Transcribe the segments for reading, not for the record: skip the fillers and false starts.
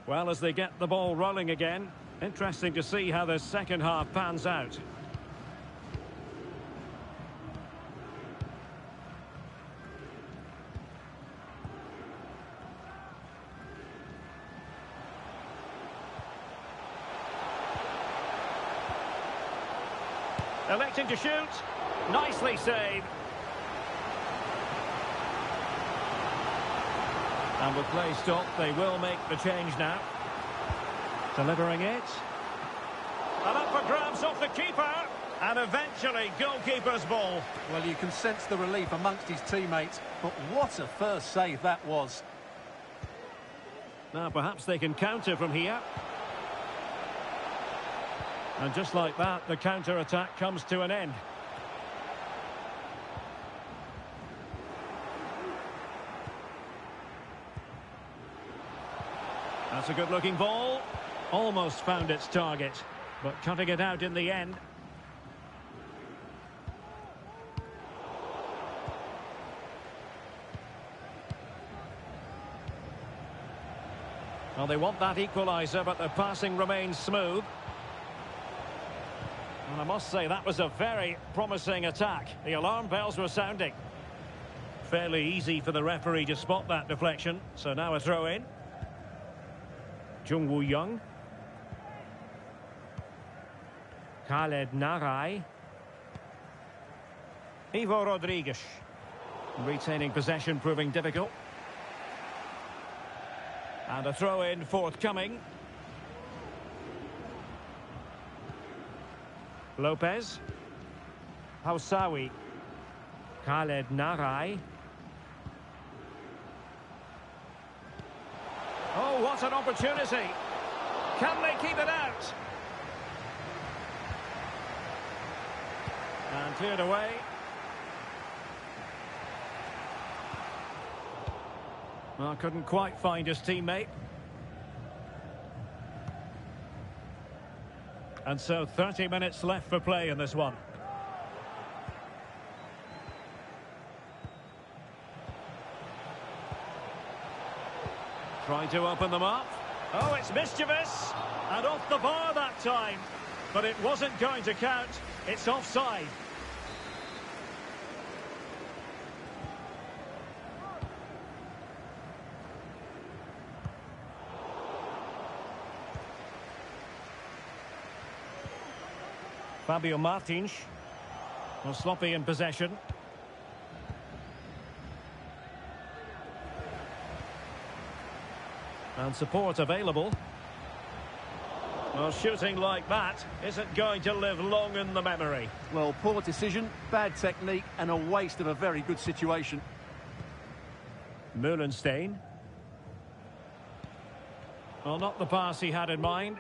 Well, as they get the ball rolling again, interesting to see how the second half pans out. Electing to shoot. Nicely saved. And with play stopped, they will make the change now. Delivering it. And up for grabs off the keeper. And eventually, goalkeeper's ball. Well, you can sense the relief amongst his teammates. But what a first save that was. Now, perhaps they can counter from here. And just like that, the counter-attack comes to an end. That's a good-looking ball. Almost found its target, but cutting it out in the end. Well, they want that equaliser, but the passing remains smooth. And I must say, that was a very promising attack. The alarm bells were sounding. Fairly easy for the referee to spot that deflection. So now a throw-in. Jung Woo-young. Khaled Narai. Ivo Rodriguez. Retaining possession proving difficult. And a throw-in forthcoming. Lopez. Hausawi. Khaled Narai. Oh, what an opportunity. Can they keep it out? And cleared away. Well, couldn't quite find his teammate. And so 30 minutes left for play in this one. Trying to open them up. Oh, it's mischievous. And off the bar that time. But it wasn't going to count. It's offside. Fabio Martins was sloppy in possession. And support available. Well, shooting like that isn't going to live long in the memory. Well, poor decision, bad technique, and a waste of a very good situation. Mühlenstein. Well, not the pass he had in mind.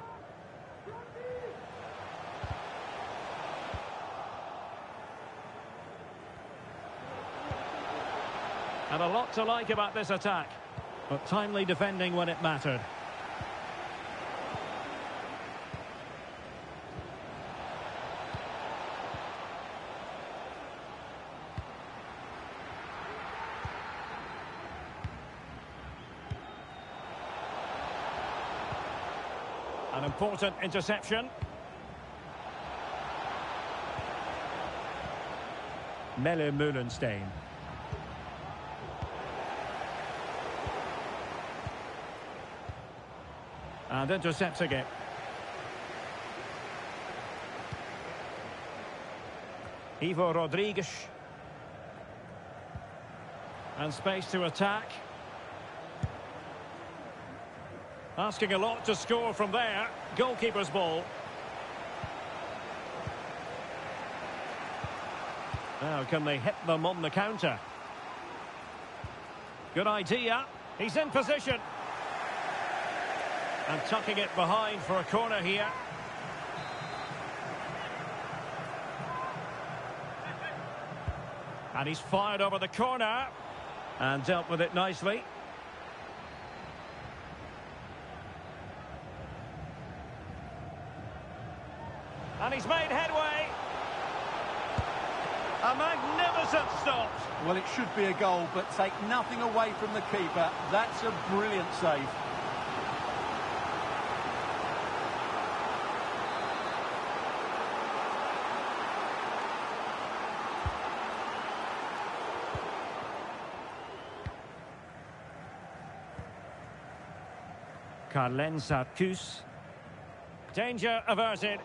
And a lot to like about this attack, but timely defending when it mattered. An important interception. Melle Mühlenstein. And intercepts again. Ivo Rodriguez. And space to attack. Asking a lot to score from there. Goalkeeper's ball. Now, can they hit them on the counter? Good idea. He's in position. And tucking it behind for a corner here. And he's fired over the corner. And dealt with it nicely. And he's made headway. A magnificent stop. Well, it should be a goal, but take nothing away from the keeper. That's a brilliant save. Sarkus. Danger averted.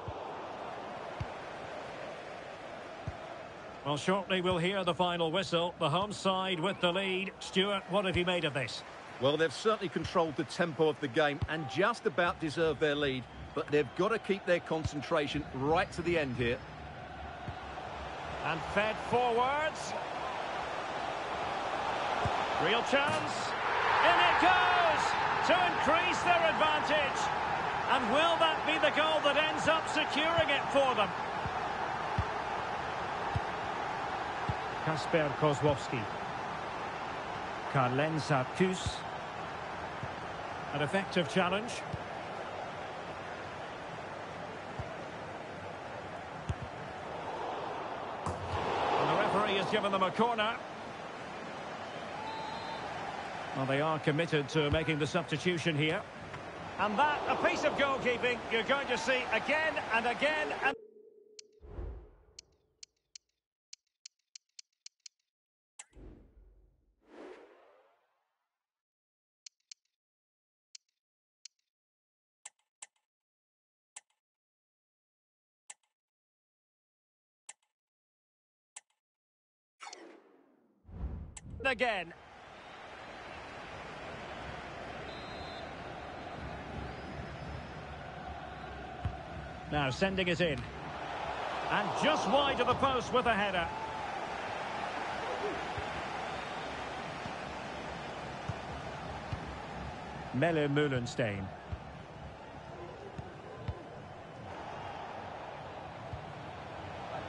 Well, shortly we'll hear the final whistle. The home side with the lead. Stuart, what have you made of this? Well, they've certainly controlled the tempo of the game and just about deserved their lead. But they've got to keep their concentration right to the end here. And fed forwards. Real chance. In it goes! To increase their advantage. And will that be the goal that ends up securing it for them? Kasper Kozłowski. Sarkus. An effective challenge. And the referee has given them a corner. Well, they are committed to making the substitution here. And that, a piece of goalkeeping you're going to see again and again and... again. Now sending it in. And just wide of the post with a header. Melle Meulenstein.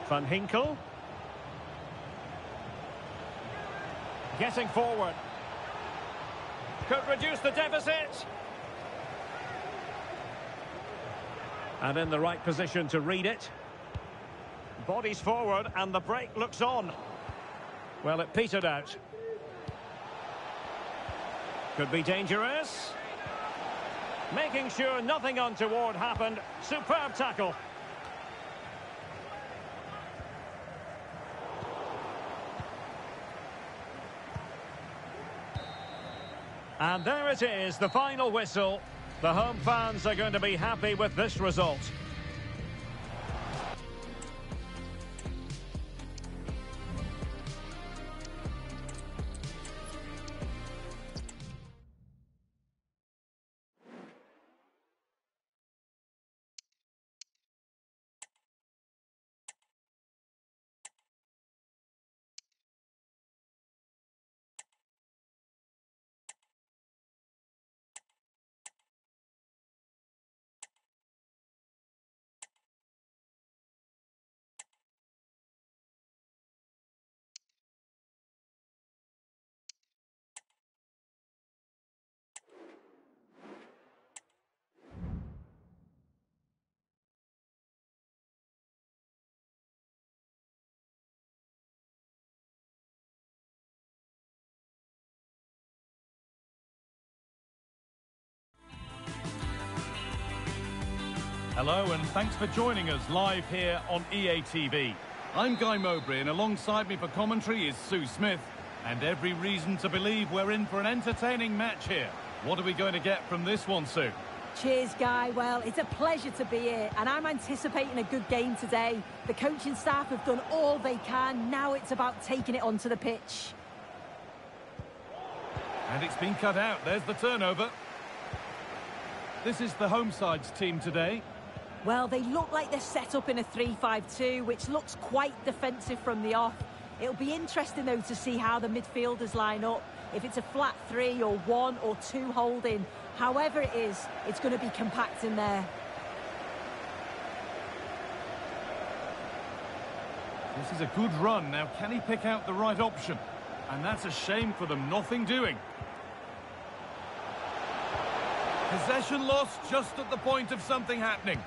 Van Hinkel. Getting forward. Could reduce the deficit. And in the right position to read it. Bodies forward and the break looks on. Well, it petered out. Could be dangerous. Making sure nothing untoward happened. Superb tackle. And there it is, the final whistle. The home fans are going to be happy with this result. Hello and thanks for joining us live here on EA TV. I'm Guy Mowbray and alongside me for commentary is Sue Smith. And every reason to believe we're in for an entertaining match here. What are we going to get from this one, Sue? Cheers, Guy. Well, it's a pleasure to be here and I'm anticipating a good game today. The coaching staff have done all they can. Now it's about taking it onto the pitch. And it's been cut out. There's the turnover. This is the home side's team today. Well, they look like they're set up in a 3-5-2, which looks quite defensive from the off. It'll be interesting, though, to see how the midfielders line up. If it's a flat 3 or 1 or 2 holding, however it is, it's going to be compact in there. This is a good run. Now, can he pick out the right option? And that's a shame for them. Nothing doing. Possession lost just at the point of something happening.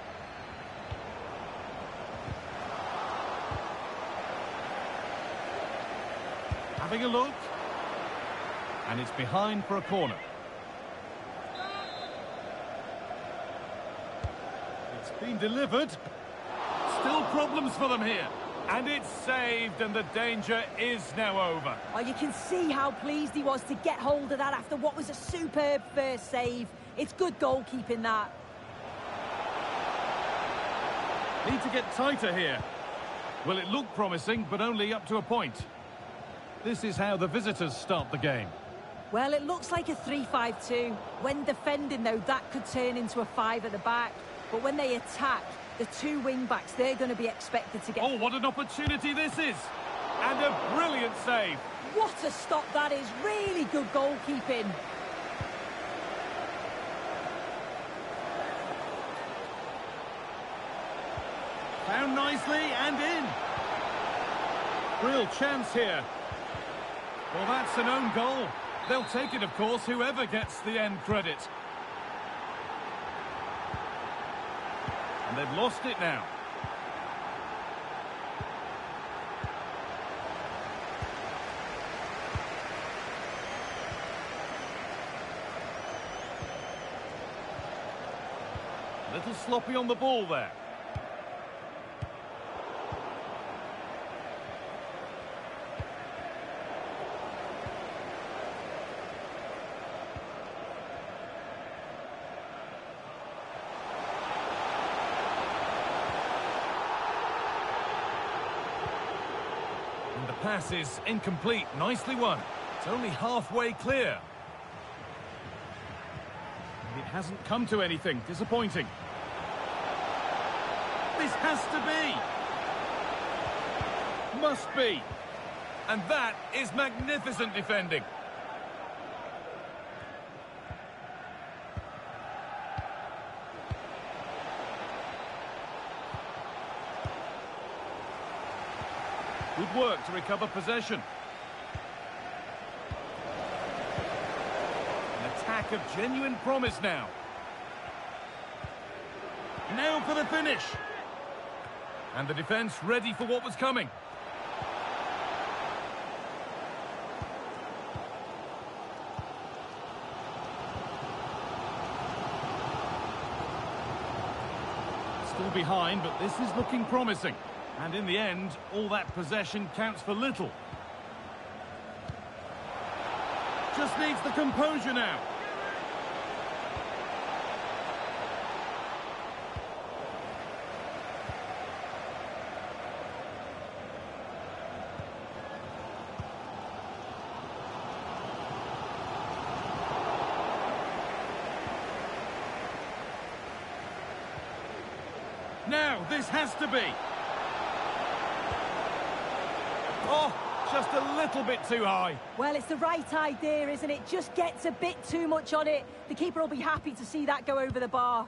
Having a look. And it's behind for a corner. It's been delivered. Still problems for them here. And it's saved, and the danger is now over. Oh, you can see how pleased he was to get hold of that after what was a superb first save. It's good goalkeeping, that. Need to get tighter here. Well, it looked promising, but only up to a point. This is how the visitors start the game. Well, it looks like a 3-5-2. When defending, though, that could turn into a 5 at the back. But when they attack, the two wing-backs, they're going to be expected to get... Oh, what an opportunity this is! And a brilliant save. What a stop that is. Really good goalkeeping. Found nicely and in. Real chance here. Well, that's an own goal. They'll take it, of course, whoever gets the end credit. And they've lost it now. A little sloppy on the ball there. And the pass is incomplete. Nicely won. It's only halfway clear. And it hasn't come to anything. Disappointing. This has to be. Must be. And that is magnificent defending. Good work to recover possession. An attack of genuine promise now. Now for the finish. And the defence ready for what was coming. Still behind, but this is looking promising. And in the end, all that possession counts for little. Just needs the composure now. Now, this has to be. Oh, just a little bit too high. Well, it's the right idea, isn't it? Just gets a bit too much on it. The keeper will be happy to see that go over the bar.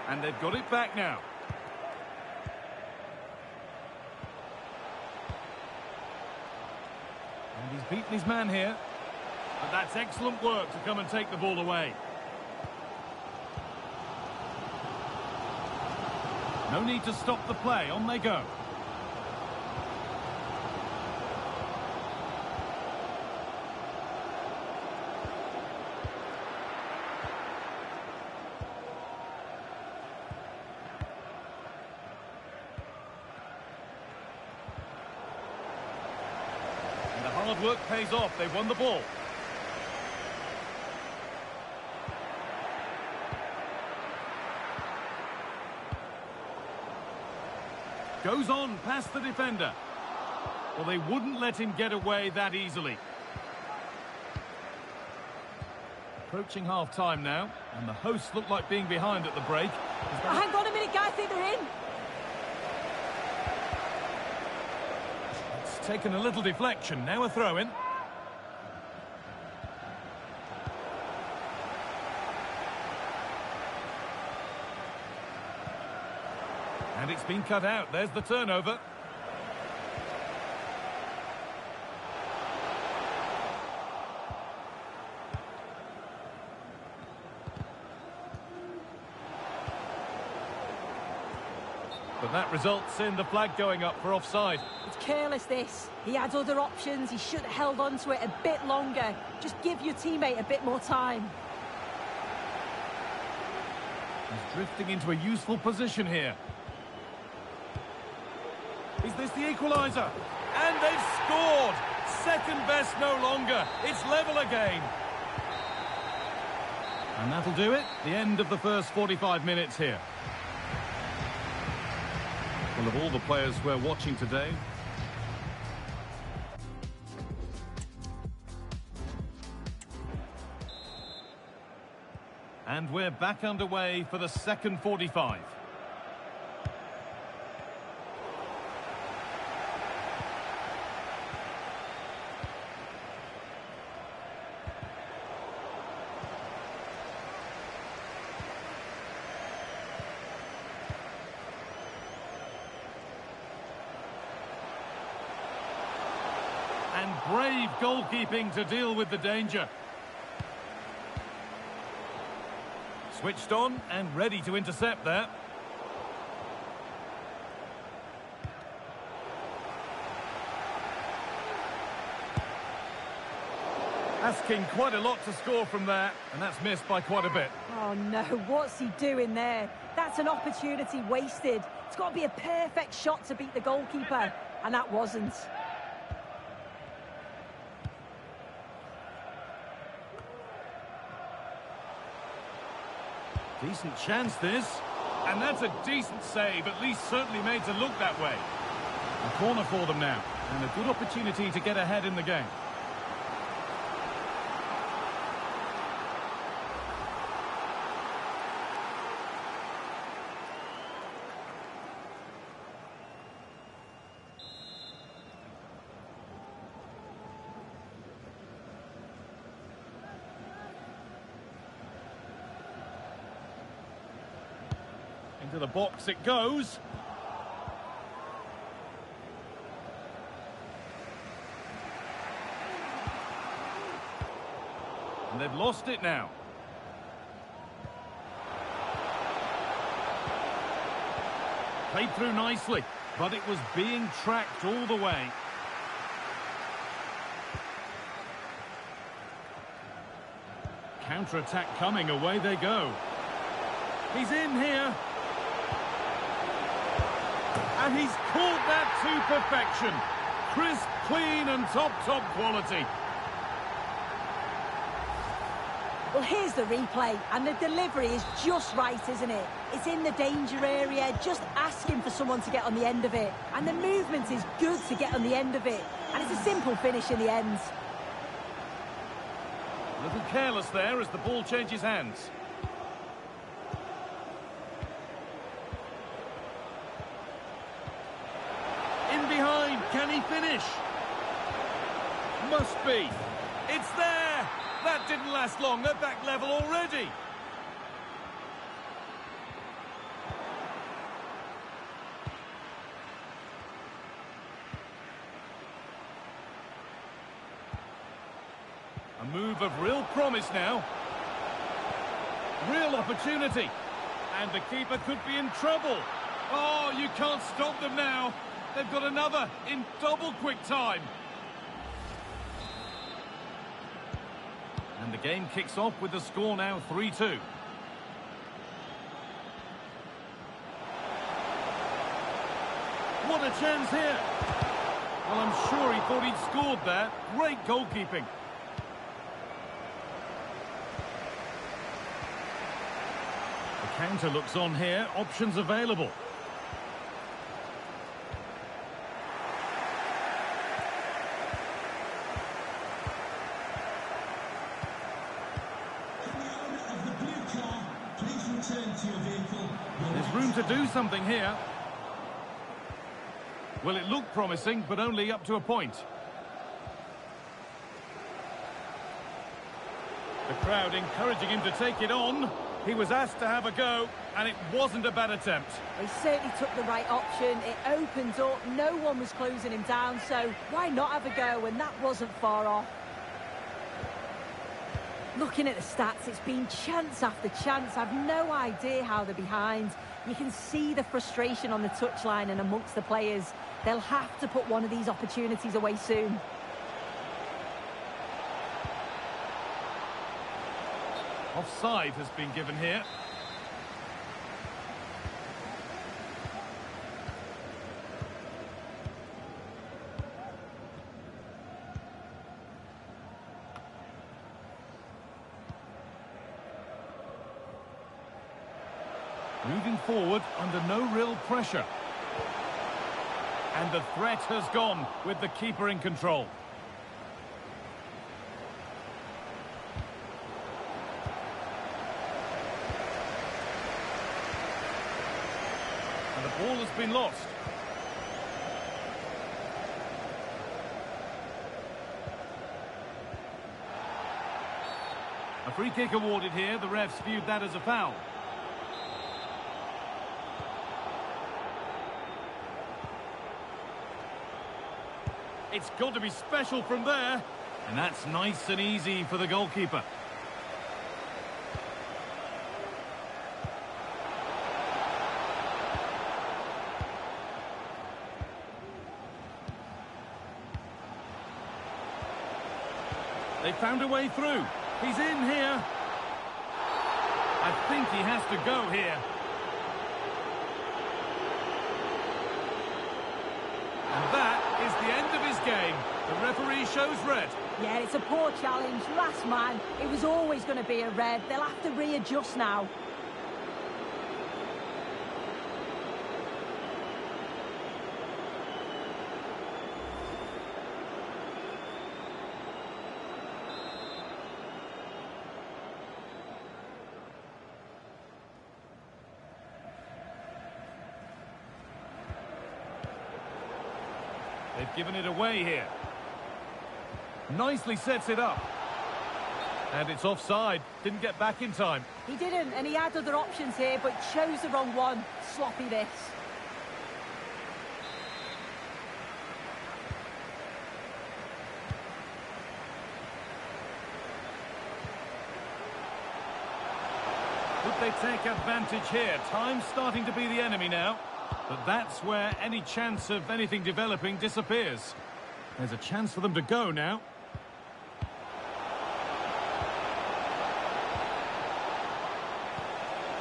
And they've got it back now. And he's beaten his man here. But that's excellent work to come and take the ball away. No need to stop the play. On they go. And the hard work pays off. They've won the ball. Goes on past the defender. Well, they wouldn't let him get away that easily. Approaching half-time now, and the hosts look like being behind at the break. Hang on a minute, guys, I think they're in. It's taken a little deflection, now a throw-in. And it's been cut out. There's the turnover. But that results in the flag going up for offside. It's careless, this. He had other options. He should have held on to it a bit longer. Just give your teammate a bit more time. He's drifting into a useful position here. Is this the equaliser? And they've scored! Second best no longer. It's level again. And that'll do it. The end of the first 45 minutes here. Well, of all the players we're watching today, and we're back underway for the second 45. And brave goalkeeping to deal with the danger. Switched on and ready to intercept there. Asking quite a lot to score from there, and that's missed by quite a bit. Oh no, what's he doing there? That's an opportunity wasted. It's got to be a perfect shot to beat the goalkeeper, and that wasn't. Decent chance this, and that's a decent save, at least certainly made to look that way. A corner for them now, and a good opportunity to get ahead in the game. Into the box it goes. And they've lost it now. Played through nicely, but it was being tracked all the way. Counter-attack coming, away they go. He's in here. And he's caught that to perfection. Crisp, clean and top quality. Well, here's the replay, and the delivery is just right, isn't it? It's in the danger area, just asking for someone to get on the end of it. And the movement is good to get on the end of it. And it's a simple finish in the end. A little careless there as the ball changes hands. Behind, can he finish? Must be. It's there! That didn't last long, they're back level already. A move of real promise now. Real opportunity. And the keeper could be in trouble. Oh, you can't stop them now. They've got another in double quick time. And the game kicks off with the score now 3-2. What a chance here. Well, I'm sure he thought he'd scored there. Great goalkeeping. The counter looks on here. Options available. There's room to do something here. Well, it looked promising, but only up to a point. The crowd encouraging him to take it on. He was asked to have a go, and it wasn't a bad attempt. He certainly took the right option. It opened up. No one was closing him down, so why not have a go? And that wasn't far off. Looking at the stats, it's been chance after chance. I've no idea how they're behind. You can see the frustration on the touchline and amongst the players. They'll have to put one of these opportunities away soon. Offside has been given here. Moving forward under no real pressure. And the threat has gone with the keeper in control. And the ball has been lost. A free kick awarded here. The refs viewed that as a foul. It's got to be special from there. And that's nice and easy for the goalkeeper. They found a way through. He's in here. I think he has to go here. And that is the end of his game. The referee shows red. Yeah, it's a poor challenge. Last man. It was always going to be a red. They'll have to readjust now. They've given it away here. Nicely sets it up. And it's offside. Didn't get back in time. He didn't, and he had other options here, but chose the wrong one. Sloppy this. Could they take advantage here? Time's starting to be the enemy now. But that's where any chance of anything developing disappears. There's a chance for them to go now.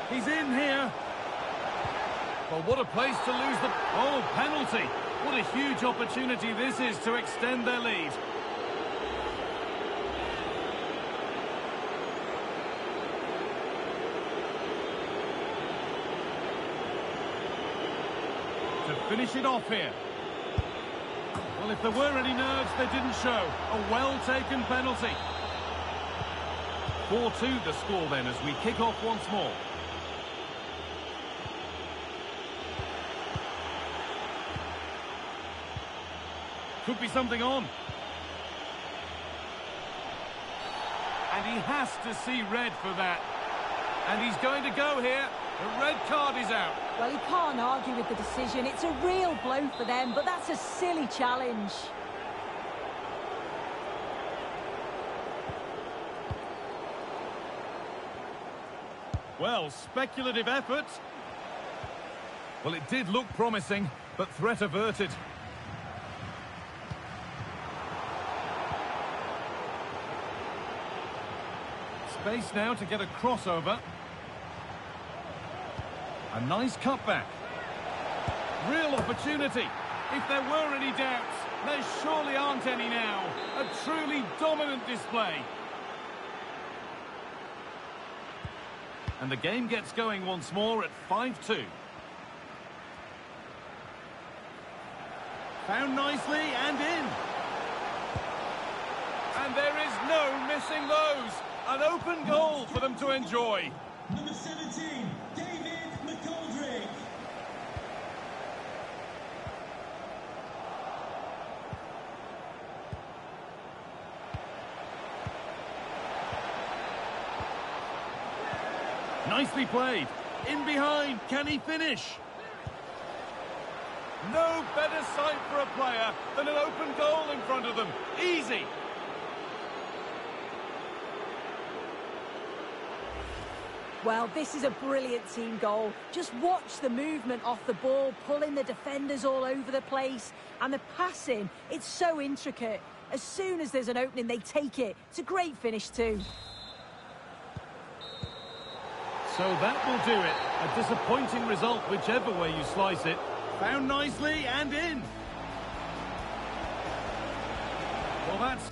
He's in here. Well, what a place to lose the... Oh, penalty. What a huge opportunity this is to extend their lead. To finish it off here. Well, if there were any nerves, they didn't show. A well-taken penalty. 4-2 the score then as we kick off once more. Could be something on. And he has to see red for that. And he's going to go here. The red card is out. Well, he can't argue with the decision. It's a real blow for them, but that's a silly challenge. Well, speculative effort. Well, it did look promising, but threat averted. Space now to get a crossover. A nice cutback. Real opportunity. If there were any doubts, there surely aren't any now. A truly dominant display. And the game gets going once more at 5-2. Found nicely and in. And there is no missing those. An open goal for them to enjoy. Number 17, David McGoldrick. Nicely played. In behind. Can he finish? No better sight for a player than an open goal in front of them. Easy. Well, this is a brilliant team goal. Just watch the movement off the ball, pulling the defenders all over the place. And the passing, it's so intricate. As soon as there's an opening, they take it. It's a great finish too. So that will do it. A disappointing result, whichever way you slice it. Found nicely and in. Well, that's...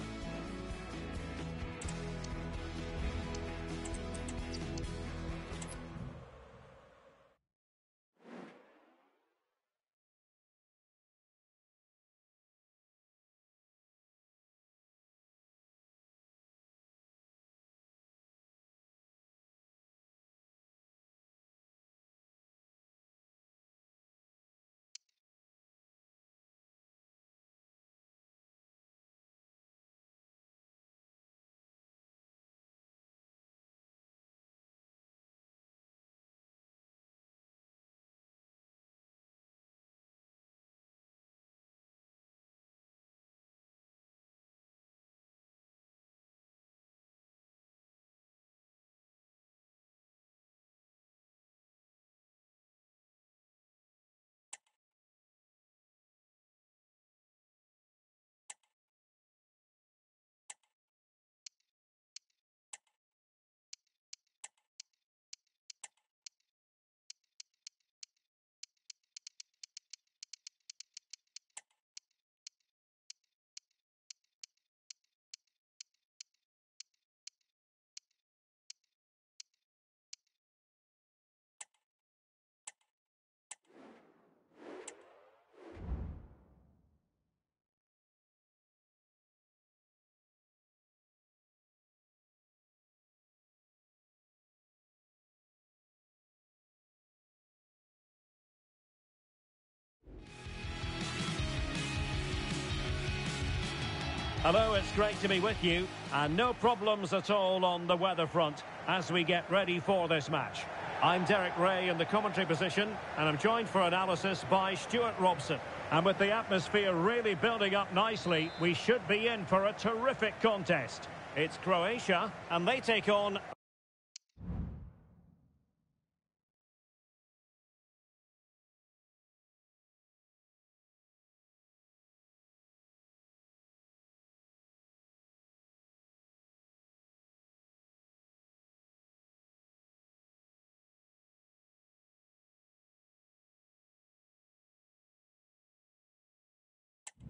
Hello, it's great to be with you, and no problems at all on the weather front as we get ready for this match. I'm Derek Ray in the commentary position, and I'm joined for analysis by Stuart Robson. And with the atmosphere really building up nicely, we should be in for a terrific contest. It's Croatia, and they take on...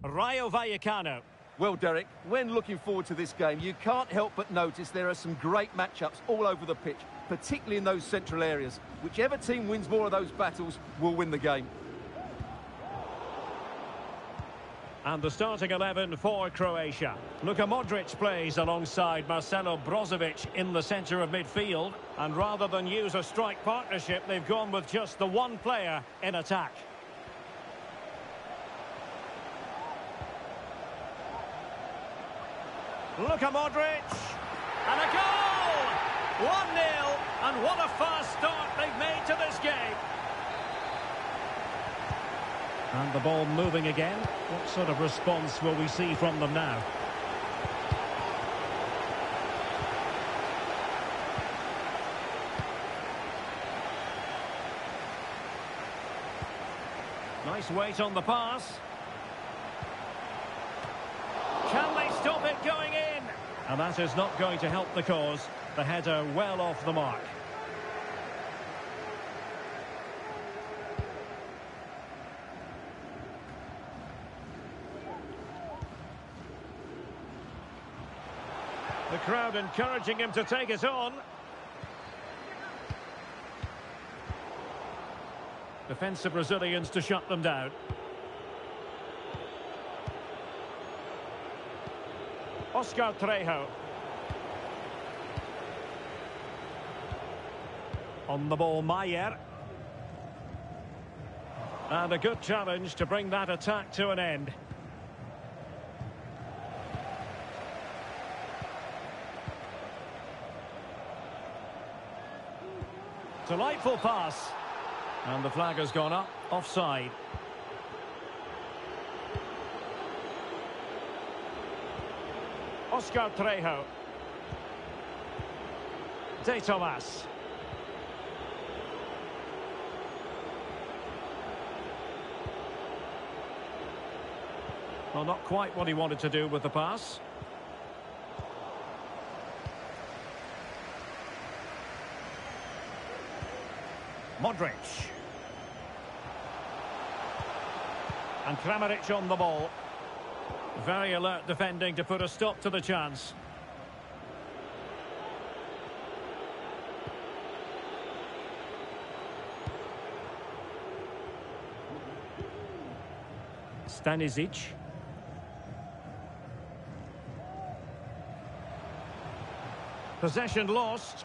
Rayo Vallecano. Well, Derek, when looking forward to this game, you can't help but notice there are some great matchups all over the pitch, particularly in those central areas. Whichever team wins more of those battles will win the game. And the starting 11 for Croatia. Luka Modric plays alongside Marcelo Brozovic in the centre of midfield. And rather than use a strike partnership, they've gone with just the one player in attack. Luka Modric, and a goal! 1-0, and what a fast start they've made to this game. And the ball moving again. What sort of response will we see from them now? Nice weight on the pass. Can they stop it going in? And that is not going to help the cause. The header well off the mark. The crowd encouraging him to take it on. Defensive Brazilians to shut them down. Oscar Trejo. On the ball, Maier. And a good challenge to bring that attack to an end. Delightful pass. And the flag has gone up, offside. Oscar Trejo. De Tomas. Well, not quite what he wanted to do with the pass. Modric. And Kramaric on the ball. Very alert defending to put a stop to the chance. Stanisic. Possession lost.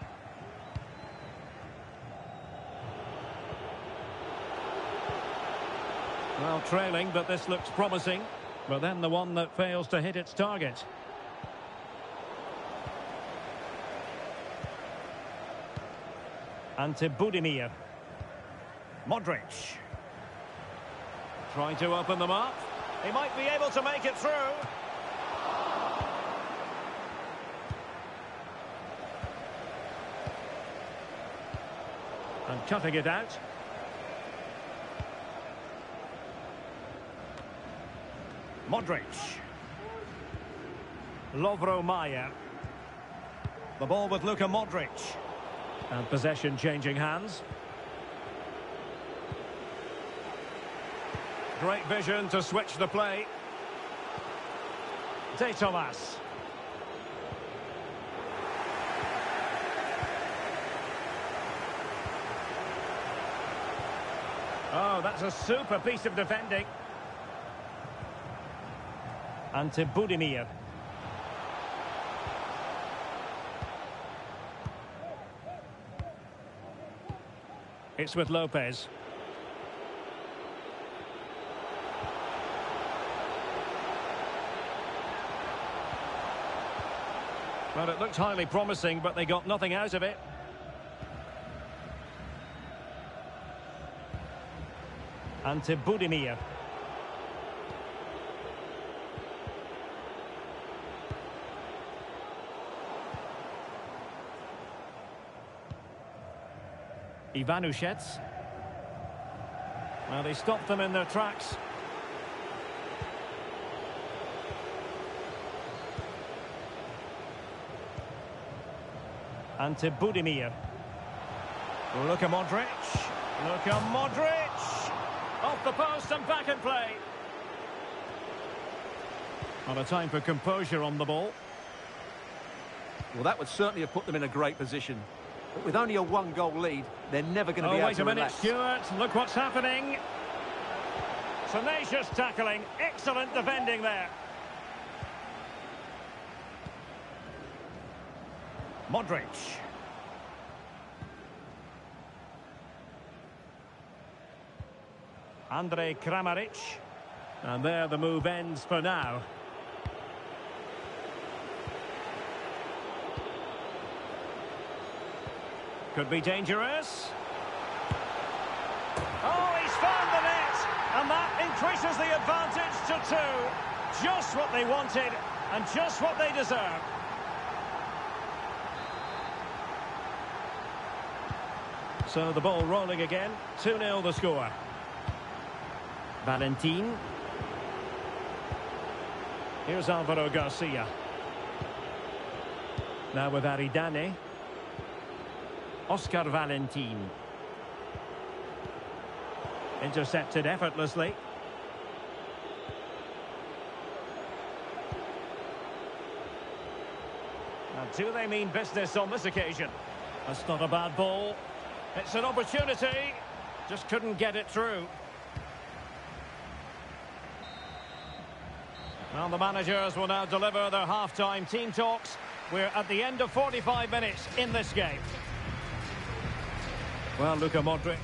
Well, trailing, but this looks promising. But then the one that fails to hit its target. Ante Budimir. Modric. Trying to open them up. He might be able to make it through. And cutting it out. Modric. Lovro Mayer. The ball with Luka Modric. And possession changing hands. Great vision to switch the play. De Tomas. Oh, that's a super piece of defending. Ante Budimir. It's with Lopez. Well, it looked highly promising, but they got nothing out of it. Ante Budimir. Ivanushets. Well, they stopped them in their tracks. Ante Budimir. Luka Modric. Luka Modric. Off the post and back in play. On a time for composure on the ball. Well, that would certainly have put them in a great position. But with only a one-goal lead, they're never going to be able to relax. Wait a minute, Stuart. Look what's happening. Tenacious tackling. Excellent defending there. Modric. Andrej Kramaric. And there the move ends for now. Could be dangerous. Oh, he's found the net. And that increases the advantage to 2. Just what they wanted and just what they deserve. So the ball rolling again. 2-0 the score. Valentin. Here's Alvaro Garcia. Now with Aridane. Oscar Valentin. Intercepted effortlessly. Now, do they mean business on this occasion? That's not a bad ball. It's an opportunity. Just couldn't get it through. Well, the managers will now deliver their half-time team talks. We're at the end of 45 minutes in this game. Well, Luka Modric.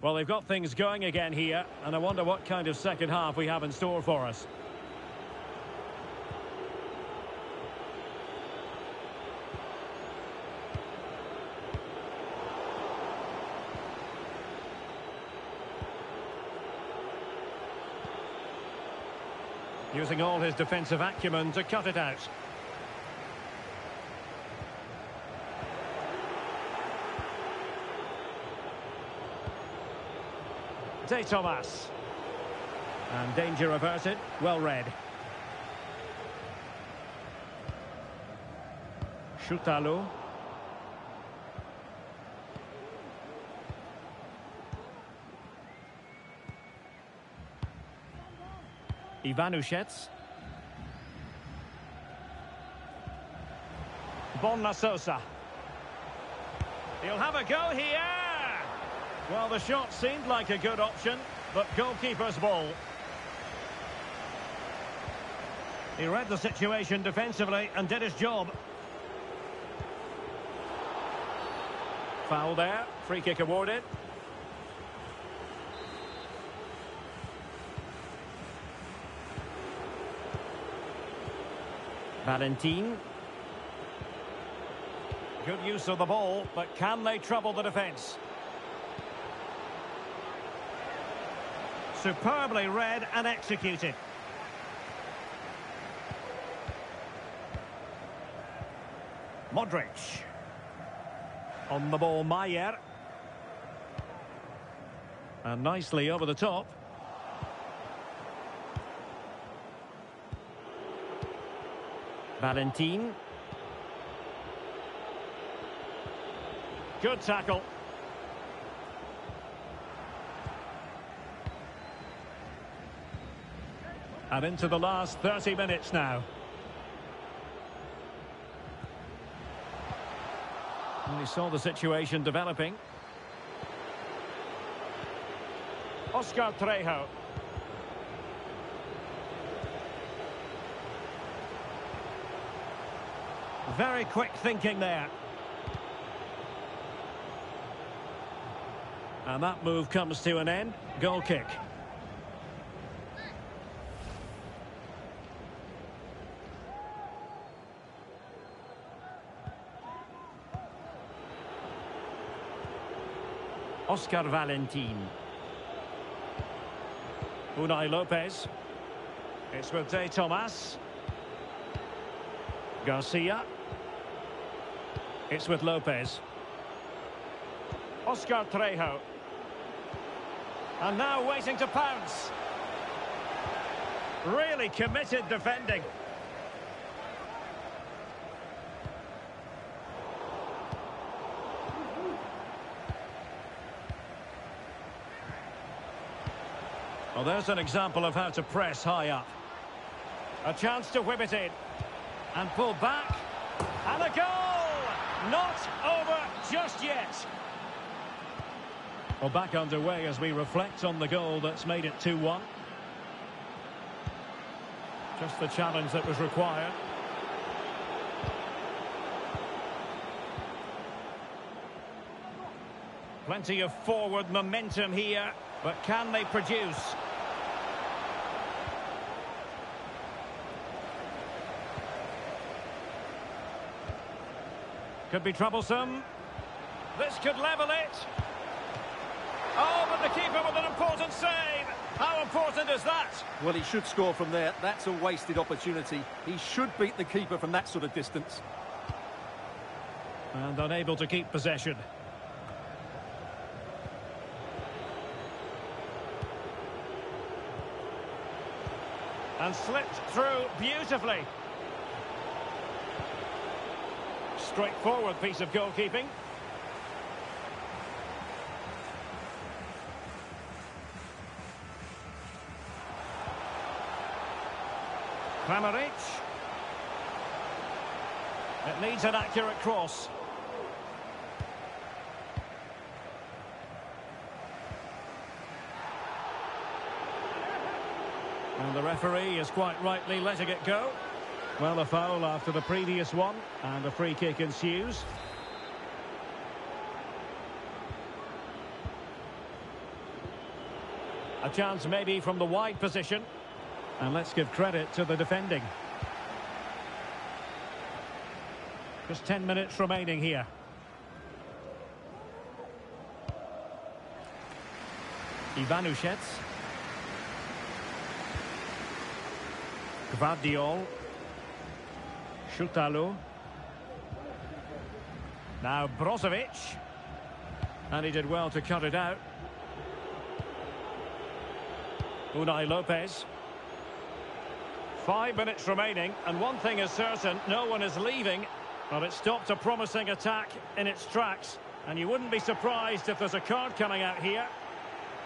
Well, they've got things going again here, and I wonder what kind of second half we have in store for us. Using all his defensive acumen to cut it out. De Thomas. And danger averted. Well read. Shutalo. Ivanushets. Bonna Sosa. He'll have a go here. Well, the shot seemed like a good option, but goalkeeper's ball. He read the situation defensively and did his job. Foul there. Free kick awarded. Valentin. Good use of the ball, but can they trouble the defence? Superbly read and executed. Modric. On the ball, Maier. And nicely over the top. Valentin. Good tackle. And into the last 30 minutes now. And we saw the situation developing. Oscar Trejo. Very quick thinking there. And that move comes to an end. Goal kick. Oscar Valentin. Unai Lopez. It's with De Tomas. Garcia. It's with Lopez. Oscar Trejo. And now waiting to pounce. Really committed defending. Well, there's an example of how to press high up. A chance to whip it in. And pull back. And a goal! Not over just yet. Well, back underway as we reflect on the goal that's made it 2-1. Just the challenge that was required. Plenty of forward momentum here, but can they produce? Could be troublesome. This could level it. Oh, but the keeper with an important save. How important is that? Well, he should score from there. That's a wasted opportunity. He should beat the keeper from that sort of distance. And unable to keep possession. And slipped through beautifully. Straightforward piece of goalkeeping. Kramaric. It needs an accurate cross. And the referee is quite rightly letting it go. Well, a foul after the previous one, and a free kick ensues. A chance maybe from the wide position. And let's give credit to the defending. Just 10 minutes remaining here. Ivanushets. Gvardiol. Šutalo. Now Brozovic. And he did well to cut it out. Unai Lopez. 5 minutes remaining, and one thing is certain, no one is leaving, but it stopped a promising attack in its tracks, and you wouldn't be surprised if there's a card coming out here.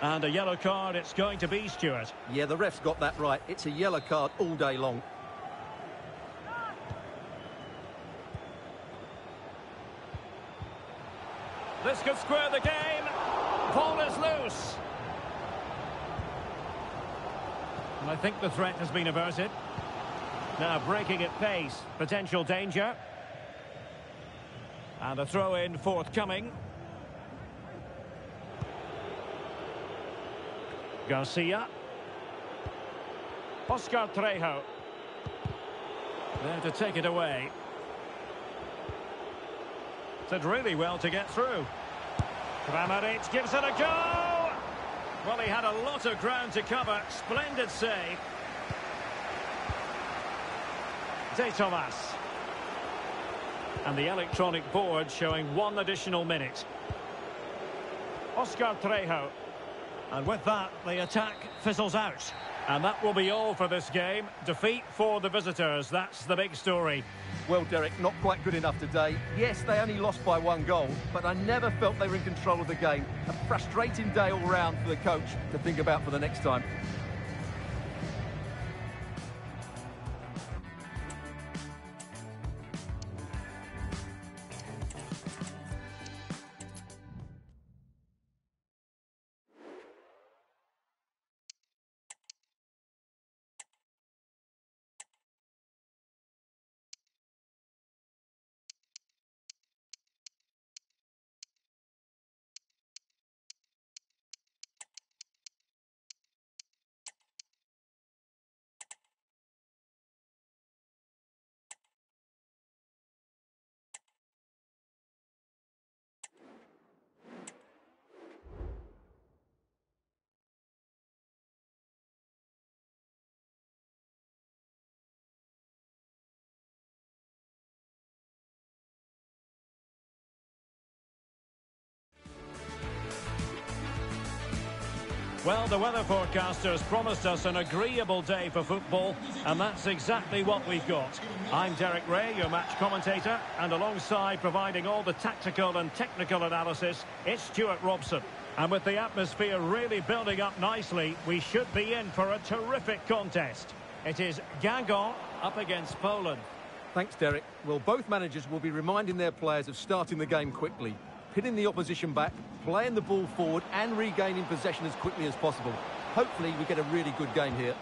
And a yellow card it's going to be, Stuart. Yeah, the ref's got that right. It's a yellow card all day long. This could square the game. Ball is loose. And I think the threat has been averted. Now breaking at pace, potential danger. And a throw-in forthcoming. Garcia. Oscar Trejo. There to take it away. Did really well to get through. Kramaric gives it a go! Well, he had a lot of ground to cover. Splendid save. De Tomas. And the electronic board showing 1 additional minute. Oscar Trejo. And with that, the attack fizzles out. And that will be all for this game. Defeat for the visitors. That's the big story. Well, Derek, not quite good enough today. Yes, they only lost by 1 goal, but I never felt they were in control of the game. A frustrating day all round for the coach to think about for the next time. Well, the weather forecasters promised us an agreeable day for football, and that's exactly what we've got. I'm Derek Ray, your match commentator, and alongside providing all the tactical and technical analysis, it's Stuart Robson. And with the atmosphere really building up nicely, we should be in for a terrific contest. It is Guingamp up against Poland. Thanks, Derek. Well, both managers will be reminding their players of starting the game quickly, pitting the opposition back, playing the ball forward and regaining possession as quickly as possible. Hopefully we get a really good game here.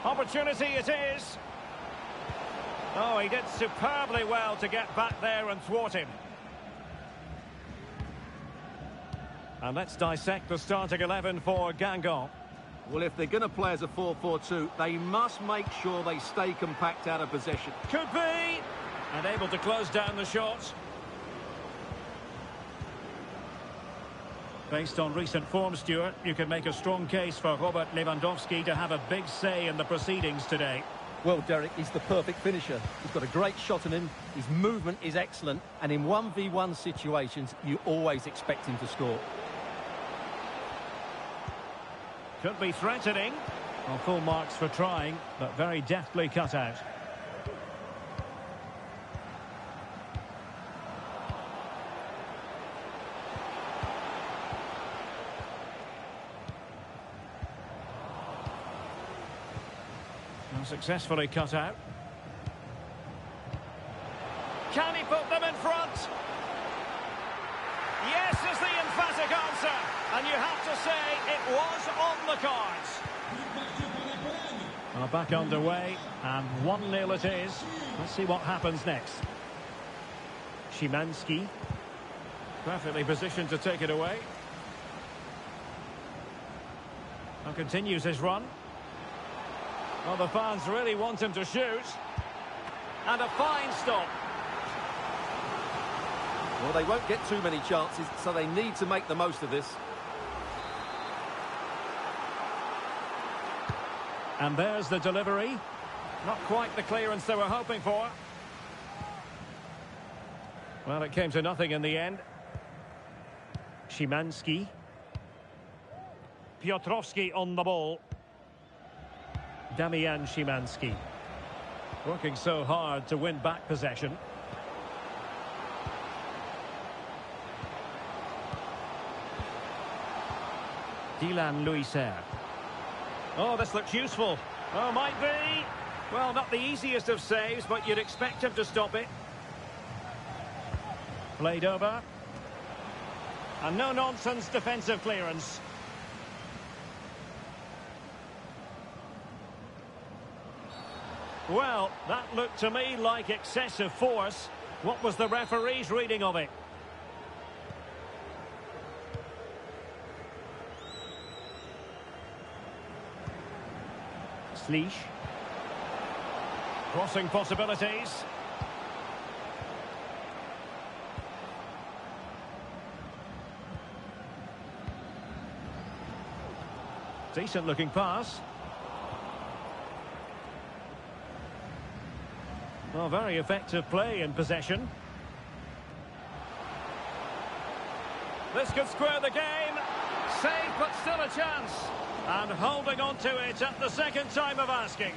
Opportunity it is. Oh, he did superbly well to get back there and thwart him. And let's dissect the starting 11 for Guingamp. Well, if they're going to play as a 4-4-2, they must make sure they stay compact out of possession. Could be. And able to close down the shots. Based on recent form, Stuart, you can make a strong case for Robert Lewandowski to have a big say in the proceedings today. Well, Derek, he's the perfect finisher. He's got a great shot on him, his movement is excellent, and in 1v1 situations, you always expect him to score. Could be threatening. Well, full marks for trying, but very deftly cut out. Successfully cut out. Can he put them in front? Yes is the emphatic answer. And you have to say it was on the cards. Well, back underway, and 1-0 it is. Let's see what happens next. Szymanski. Perfectly positioned to take it away. Now continues his run. Well, the fans really want him to shoot. And a fine stop. Well, they won't get too many chances, so they need to make the most of this. And there's the delivery. Not quite the clearance they were hoping for. Well, it came to nothing in the end. Szymanski. Piotrowski on the ball. Damian Szymanski. Working so hard to win back possession. Dylan Luiser. Oh, this looks useful. Oh, might be. Well, not the easiest of saves, but you'd expect him to stop it. Played over. And no-nonsense defensive clearance. Well, that looked to me like excessive force. What was the referee's reading of it? Slisz. Crossing possibilities. Decent looking pass. Well, very effective play in possession. This could square the game. Save, but still a chance. And holding on to it at the second time of asking.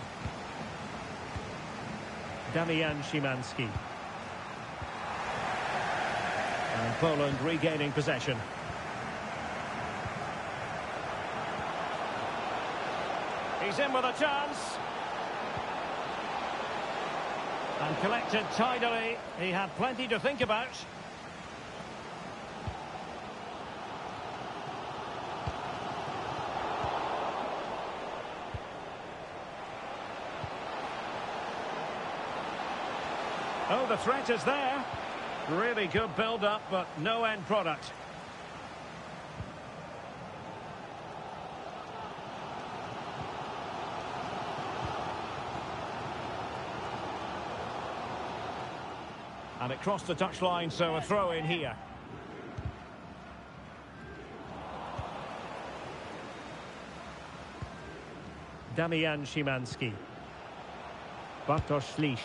Damian Szymanski. And Poland regaining possession. He's in with a chance. And collected tidily. He had plenty to think about. Oh, the threat is there. Really good build-up, but no end product. And it crossed the touchline, so a throw in here. Damian Szymanski. Bartosz Slisz.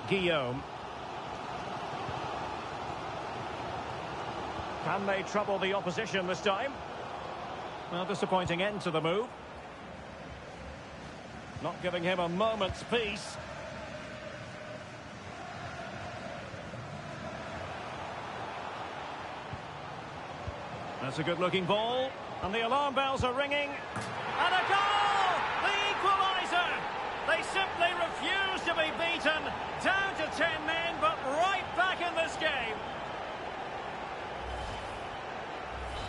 Guillaume. Can they trouble the opposition this time? Well, disappointing end to the move. Not giving him a moment's peace. That's a good-looking ball. And the alarm bells are ringing. And a goal! The equaliser! They simply refuse to be beaten. Down to 10 men, but right back in this game.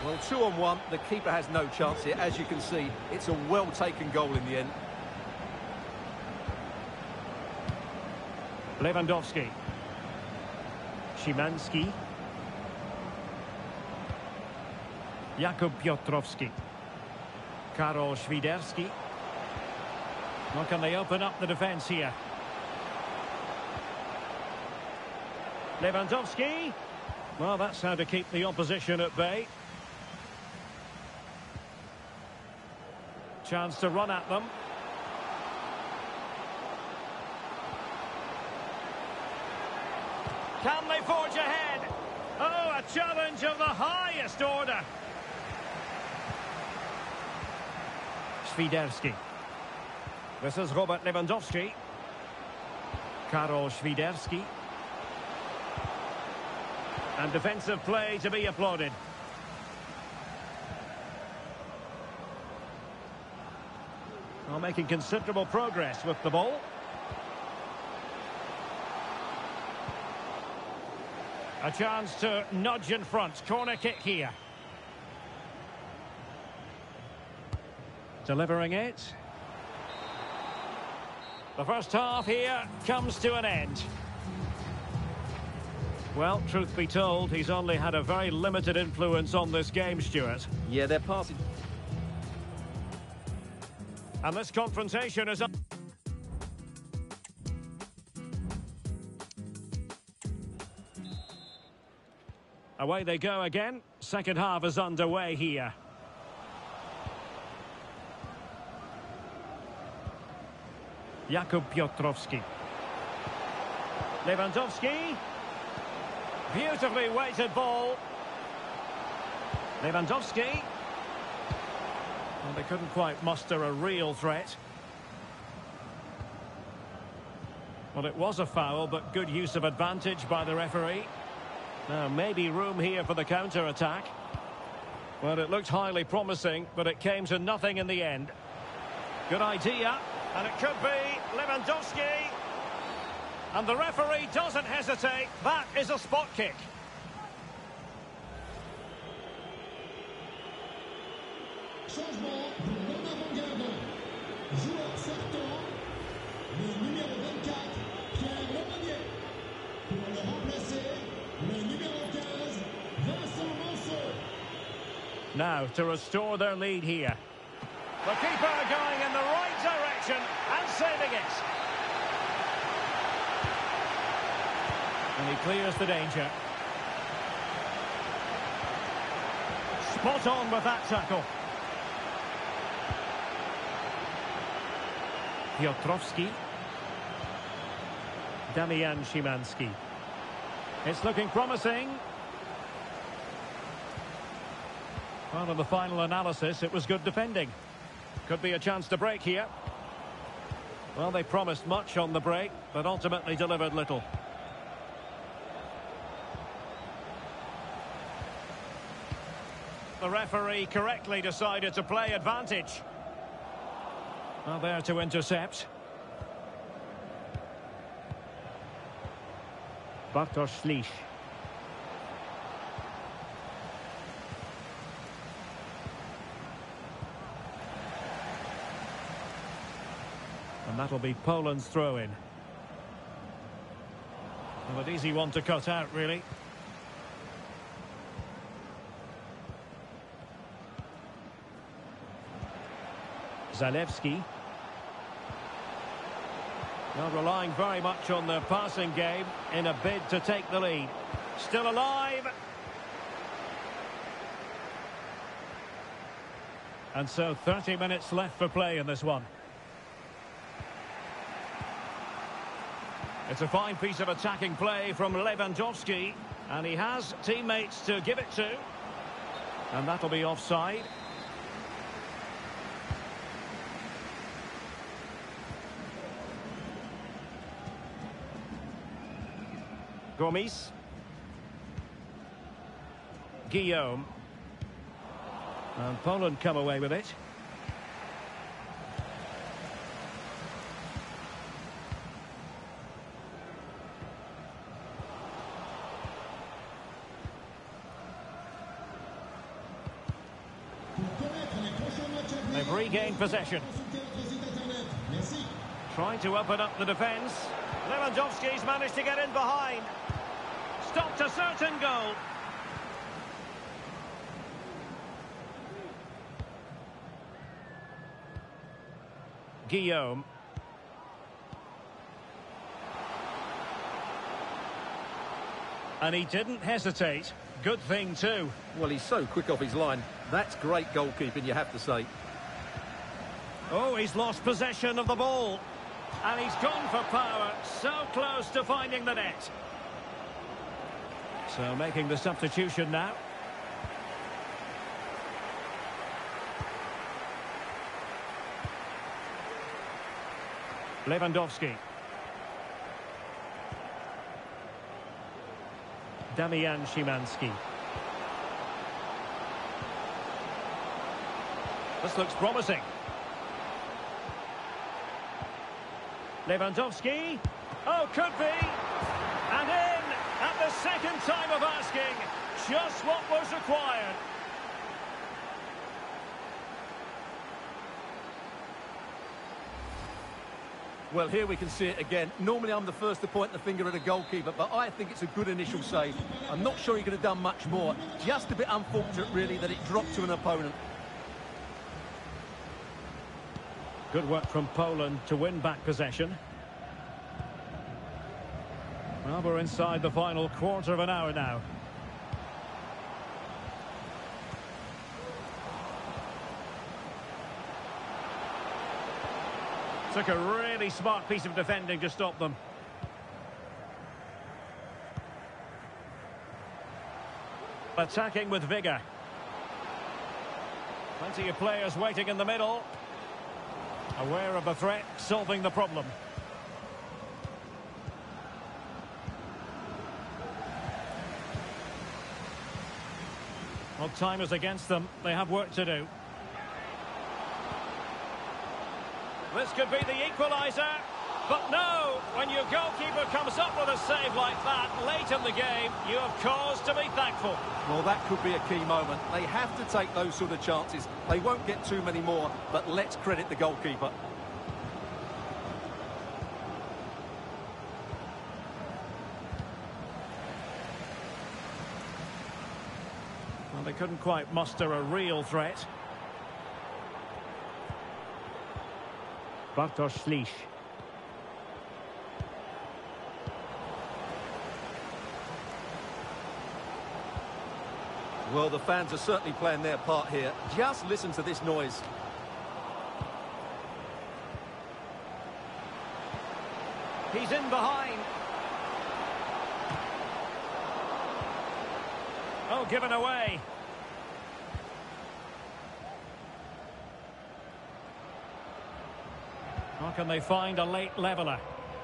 Well, 2-on-1, the keeper has no chance here. As you can see, it's a well-taken goal in the end. Lewandowski. Szymanski. Jakub Piotrowski. Karol Świderski. Well, can they open up the defence here? Lewandowski. Well, that's how to keep the opposition at bay. Chance to run at them. Can they forge ahead? Oh, a challenge of the highest order. Świderski. This is Robert Lewandowski. Karol Świderski. And defensive play to be applauded. Well, making considerable progress with the ball. A chance to nudge in front. Corner kick here. Delivering it. The first half here comes to an end. Well, truth be told, he's only had a very limited influence on this game, Stuart. Yeah, they're passing. And this confrontation is... Away they go again. Second half is underway here. Jakub Piotrowski. Lewandowski. Beautifully weighted ball. Lewandowski. Well, they couldn't quite muster a real threat. Well, it was a foul, but good use of advantage by the referee. Now, maybe room here for the counter-attack. Well, it looked highly promising, but it came to nothing in the end. Good idea, and it could be Lewandowski. And the referee doesn't hesitate. That is a spot kick. Changement pour l'homme avant-garde. Joueur sortant, le numéro 24, Pierre Lemonnier. Pour le remplacer, le numéro 15, Vincent Manceau. Now, to restore their lead here. The keeper going in the right direction and saving it. And he clears the danger. Spot on with that tackle. Piotrowski. Damian Szymanski. It's looking promising. Well, in the final analysis, it was good defending. Could be a chance to break here. Well, they promised much on the break, but ultimately delivered little. The referee correctly decided to play advantage. Well, there to intercept. Bartosz Ślisz. And that'll be Poland's throw-in. Well, an easy one to cut out, really. Zalewski. Well, relying very much on their passing game in a bid to take the lead. Still alive. And so 30 minutes left for play in this one. It's a fine piece of attacking play from Lewandowski, and he has teammates to give it to. And that'll be offside. Gomes. Guillaume. And Poland come away with it. They've regained possession. Trying to open up the defence. Lewandowski's managed to get in behind. Stopped a certain goal. Guillaume. And he didn't hesitate. Good thing too. Well, he's so quick off his line. That's great goalkeeping, you have to say. Oh, he's lost possession of the ball. And he's gone for power. So close to finding the net. So making the substitution now. Lewandowski. Damian Szymanski. This looks promising. Lewandowski. Oh, could be. And in at the second time of asking. Just what was required. Well, here we can see it again. Normally I'm the first to point the finger at a goalkeeper, but I think it's a good initial save. I'm not sure he could have done much more. Just a bit unfortunate, really, that it dropped to an opponent. Good work from Poland to win back possession. Well, we're inside the final quarter of an hour now. Took a really smart piece of defending to stop them. Attacking with vigour. Plenty of players waiting in the middle. Aware of the threat, solving the problem. Well, time is against them. They have work to do. This could be the equaliser. But no, when your goalkeeper comes up with a save like that late in the game, you have cause to be thankful. Well, that could be a key moment. They have to take those sort of chances. They won't get too many more, but let's credit the goalkeeper. Well, they couldn't quite muster a real threat. Bartosz Ślisz. Well, the fans are certainly playing their part here. Just listen to this noise. He's in behind. Oh, given away. How can they find a late leveller?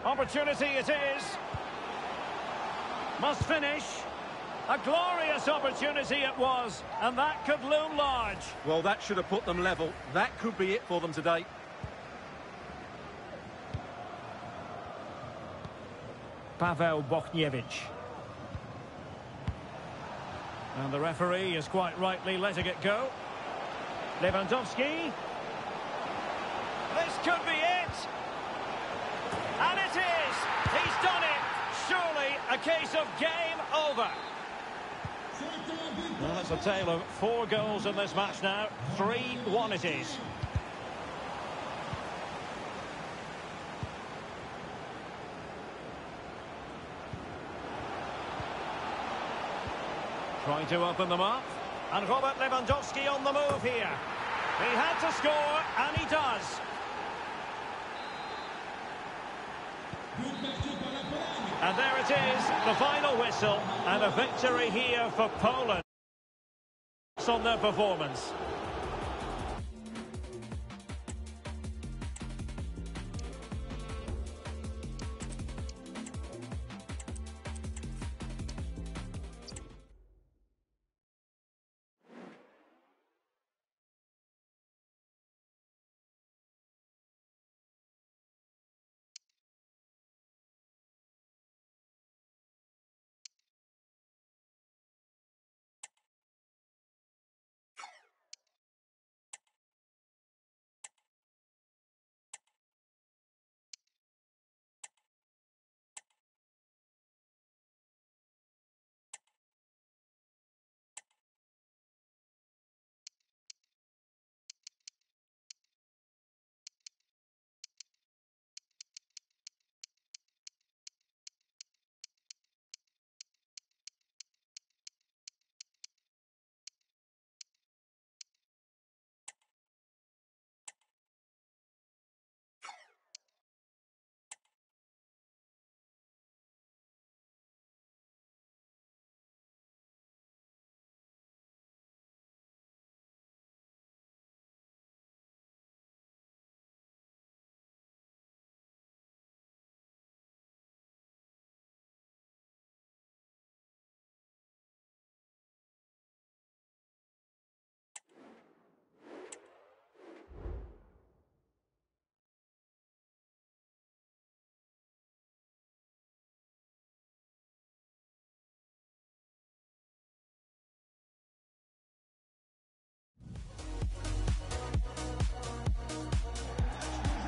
Opportunity it is. Must finish. A glorious opportunity it was, and that could loom large. Well, that should have put them level. That could be it for them today. Paweł Bochniewicz. And the referee is quite rightly letting it go. Lewandowski. This could be it. And it is. He's done it. Surely a case of game over. Well, it's a tale of 4 goals in this match now. 3-1 it is. Trying to open them up. And Robert Lewandowski on the move here. He had to score, and he does. And there it is, the final whistle, and a victory here for Poland on their performance.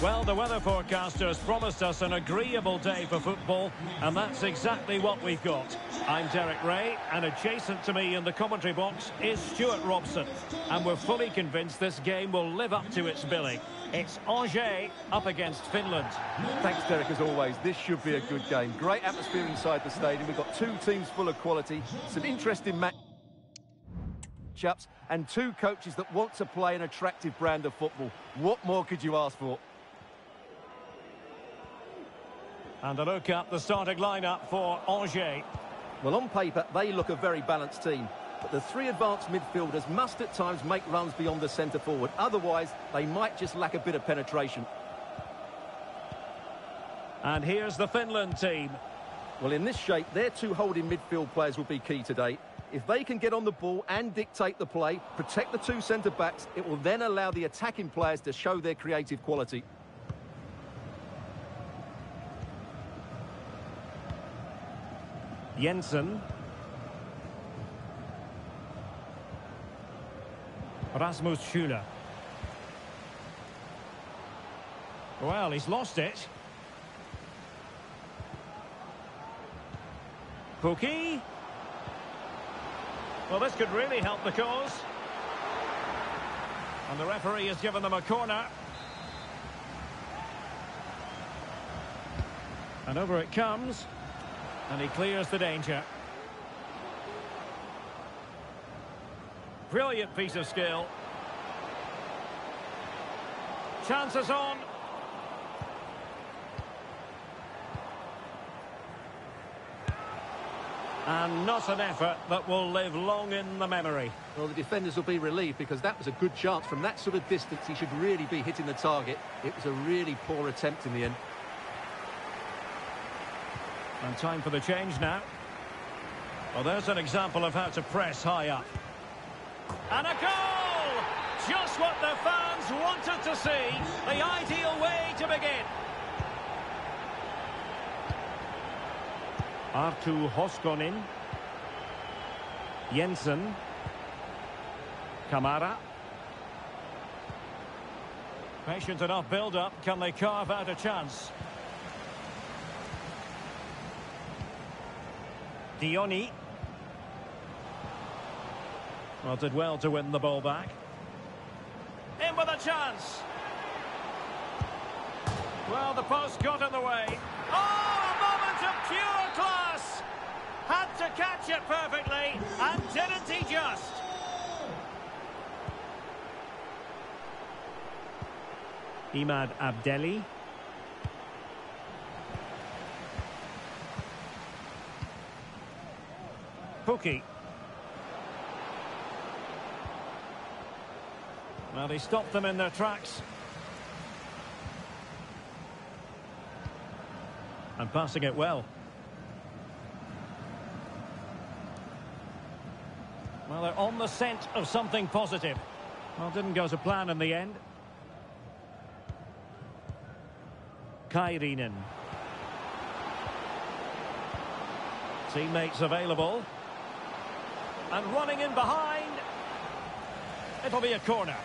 Well, the weather forecasters promised us an agreeable day for football, and that's exactly what we've got. I'm Derek Ray, and adjacent to me in the commentary box is Stuart Robson. And we're fully convinced this game will live up to its billing. It's Angers up against Finland. Thanks, Derek, as always. This should be a good game. Great atmosphere inside the stadium. We've got two teams full of quality, some interesting matchups, and two coaches that want to play an attractive brand of football. What more could you ask for? And a look at the starting lineup for Angers. Well, on paper, they look a very balanced team. But the three advanced midfielders must at times make runs beyond the centre forward. Otherwise, they might just lack a bit of penetration. And here's the Finland team. Well, in this shape, their two holding midfield players will be key today. If they can get on the ball and dictate the play, protect the two centre-backs, it will then allow the attacking players to show their creative quality. Jensen. Rasmus Schüller. Well, he's lost it. Pukki. Well, this could really help the cause. And the referee has given them a corner. And over it comes. And he clears the danger. Brilliant piece of skill. Chances on. And not an effort that will live long in the memory. Well, the defenders will be relieved because that was a good chance. From that sort of distance, he should really be hitting the target. It was a really poor attempt in the end. And time for the change now. Well, there's an example of how to press high up. And a goal! Just what the fans wanted to see. The ideal way to begin. Arttu Hoskonen. Jensen. Kamara. Patient enough build-up. Can they carve out a chance? Dioni. Well, did well to win the ball back. In with a chance. Well, the post got in the way. Oh, a moment of pure class. Had to catch it perfectly, and didn't he just? Imad Abdelli. unlucky. Well, he stopped them in their tracks. And passing it well. Well, they're on the scent of something positive. Well, didn't go to plan in the end. Kairinen. Teammates available. And running in behind. It'll be a corner.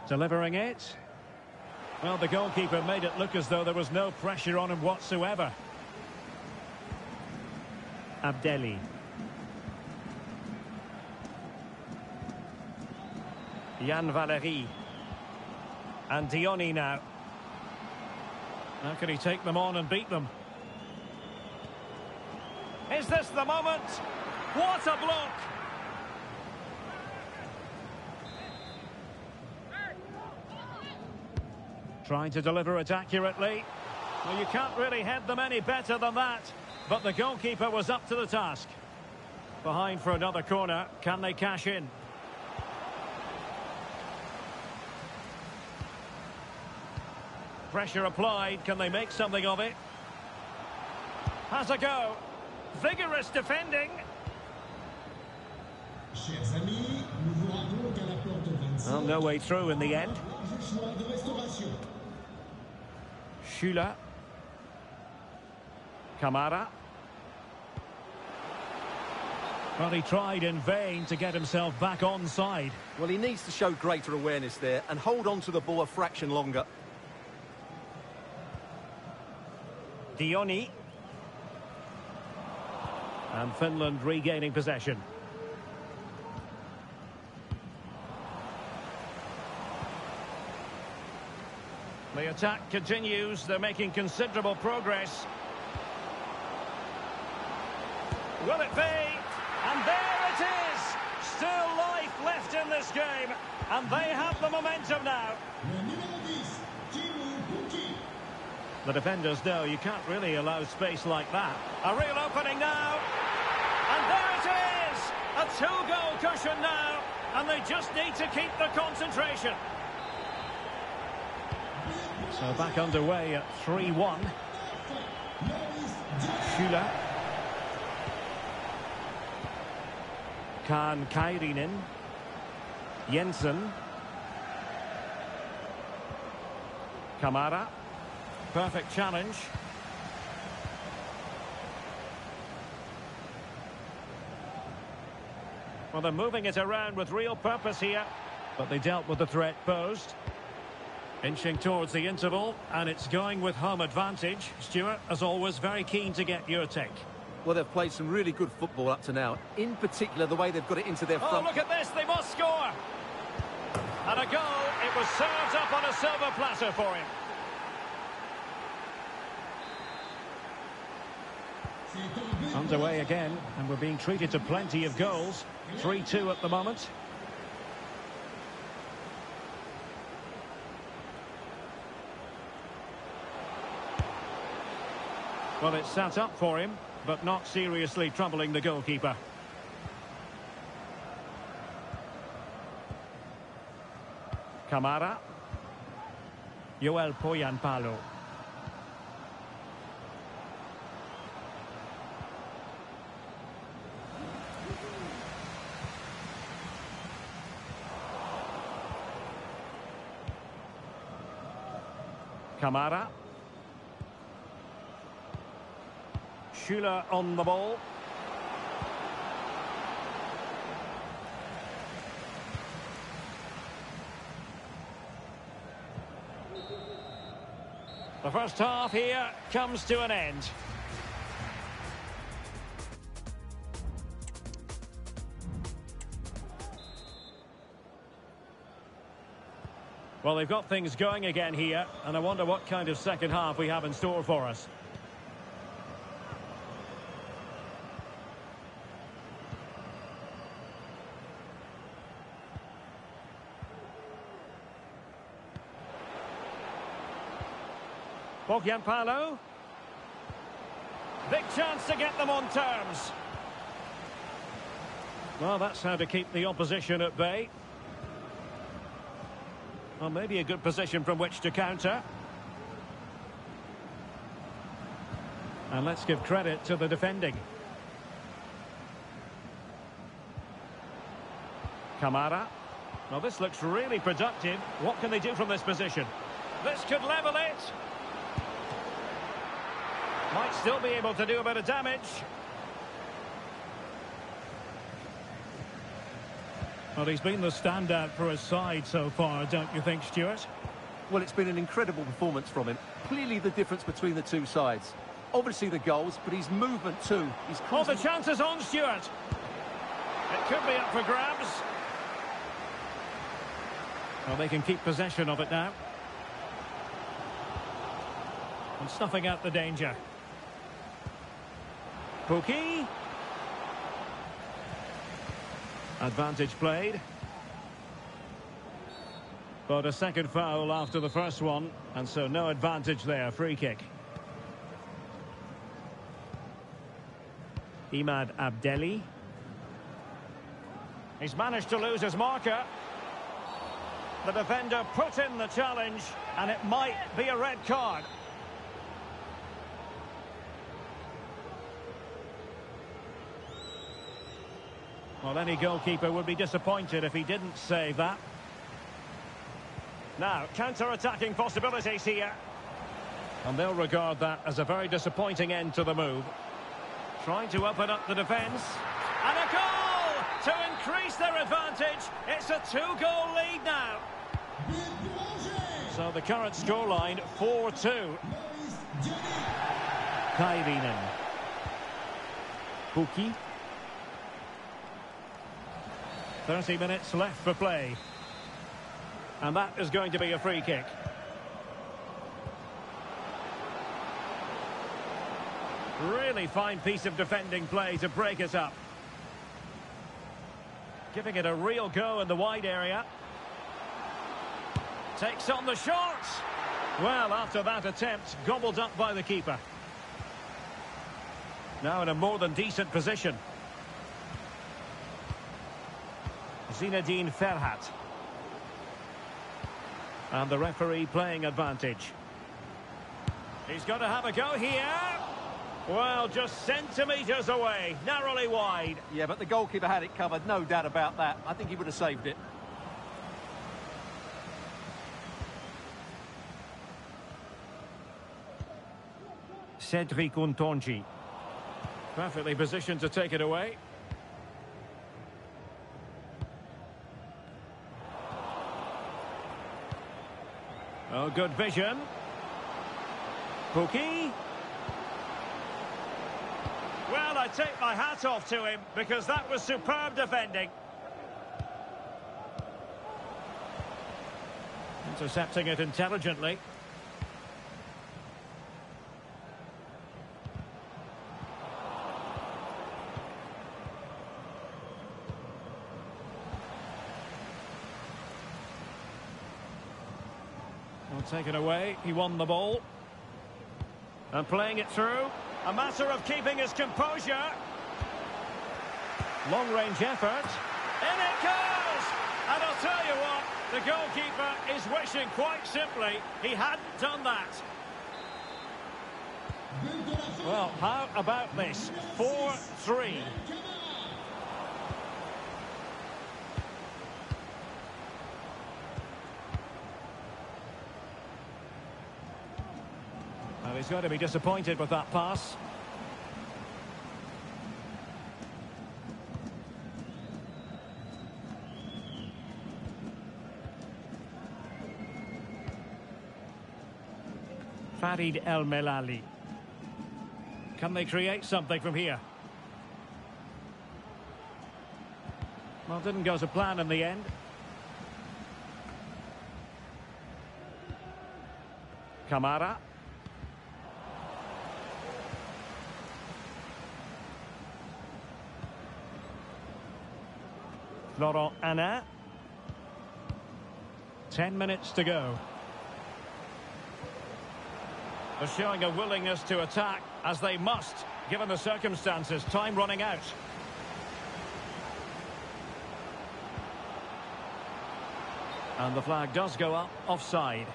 Delivering it. Well, the goalkeeper made it look as though there was no pressure on him whatsoever. Abdelli. Jan Valery. And Dioni now. How can he take them on and beat them? Is this the moment? What a block! Trying to deliver it accurately. Well, you can't really head them any better than that. But the goalkeeper was up to the task. Behind for another corner. Can they cash in? Pressure applied. Can they make something of it? Has a go. Vigorous defending. Chers amis, nous vous rappelons qu'à la porte 25, Well, no way through in the end. jugement de restauration. Schüller. Kamara. Well, he tried in vain to get himself back onside. Well, he needs to show greater awareness there and hold on to the ball a fraction longer. Dioni. And Finland regaining possession. The attack continues. They're making considerable progress. Will it be? And there it is! Still life left in this game. And they have the momentum now. Le numéro 10, Timu Puki. The defenders know you can't really allow space like that. A real opening now. And there it is! A two-goal cushion now. And they just need to keep the concentration. So back underway at 3-1. Schüller. Kaan Kairinen. Jensen. Kamara. Perfect challenge. Well, they're moving it around with real purpose here. But they dealt with the threat posed. Inching towards the interval, and it's going with home advantage. Stuart, as always, very keen to get your take. Well, they've played some really good football up to now. In particular, the way they've got it into their front. Oh, look at this, they must score! And a goal, it was served up on a silver platter for him. Underway again, and we're being treated to plenty of goals. 3-2 at the moment. Well, it's sat up for him, but not seriously troubling the goalkeeper. Kamara. Joel Poyanpalo. Kamara. Schüller on the ball. The first half here comes to an end. Well, they've got things going again here, and I wonder what kind of second half we have in store for us. Palo. Big chance to get them on terms. Well, that's how to keep the opposition at bay. Well, maybe a good position from which to counter. And let's give credit to the defending. Kamara. Well, this looks really productive. What can they do from this position? This could level it. Might still be able to do a bit of damage. Well, he's been the standout for his side so far, don't you think, Stuart? Well, it's been an incredible performance from him. Clearly the difference between the two sides. Obviously the goals, but his movement too. Oh, the chance is on, Stuart. It could be up for grabs. Well, they can keep possession of it now. And snuffing out the danger. Pookie. Advantage played. But a second foul after the first one, and so no advantage there. Free kick. Imad Abdelli. He's managed to lose his marker. The defender put in the challenge, and it might be a red card. Well, any goalkeeper would be disappointed if he didn't save that. Now, counter-attacking possibilities here. And they'll regard that as a very disappointing end to the move. Trying to open up the defence. And a goal to increase their advantage. It's a 2-goal lead now. So the current scoreline, 4-2. Kairinen. Pookie. 30 minutes left for play. And that is going to be a free kick. Really fine piece of defending play to break it up. Giving it a real go in the wide area. Takes on the shot. Well, after that attempt, gobbled up by the keeper. Now in a more than decent position. Zinedine Ferhat. And the referee playing advantage. He's got to have a go here. Well, just centimetres away, narrowly wide. Yeah, but the goalkeeper had it covered, no doubt about that. I think he would have saved it. Cedric Untonji. Perfectly positioned to take it away. Oh, good vision. Pookie. Well, I take my hat off to him because that was superb defending. Intercepting it intelligently. Well, taken away. He won the ball. And playing it through. A matter of keeping his composure. Long-range effort. In it goes! And I'll tell you what, the goalkeeper is wishing quite simply he hadn't done that. Well, how about this? 4-3. Well, he's going to be disappointed with that pass. Farid El Melali. Can they create something from here? Well, didn't go to plan in the end. Kamara. Laurent Anna. 10 minutes to go. They're showing a willingness to attack, as they must, given the circumstances. Time running out. And the flag does go up, offside.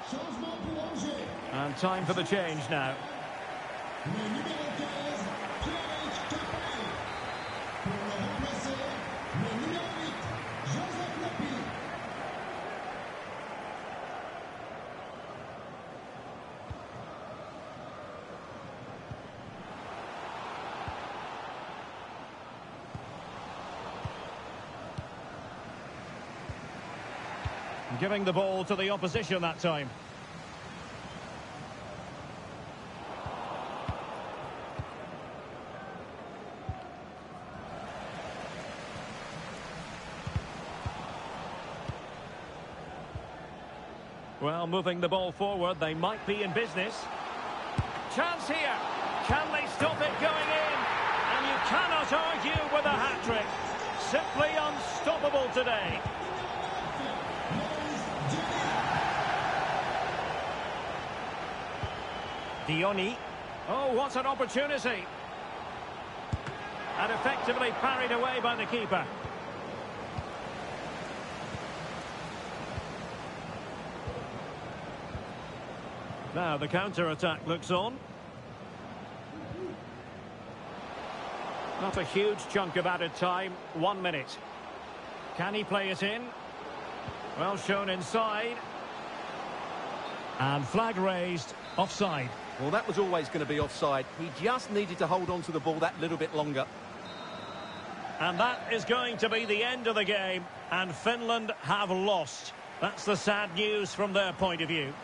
Changement pour Angers. And time for the change now. Le numéro 15, Pierre Capel. Pour le remplacer, le numéro 8, Joseph Lopi. Giving the ball to the opposition that time. Well, moving the ball forward, they might be in business. Chance here. Can they stop it going in? And you cannot argue with a hat-trick. Simply unstoppable today. Dioni. Oh, what an opportunity. And effectively parried away by the keeper. Now the counter-attack looks on. Not a huge chunk of added time. 1 minute. Can he play it in? Well shown inside. And flag raised. Offside. Well, that was always going to be offside. He just needed to hold on to the ball that little bit longer. And that is going to be the end of the game. And Finland have lost. That's the sad news from their point of view.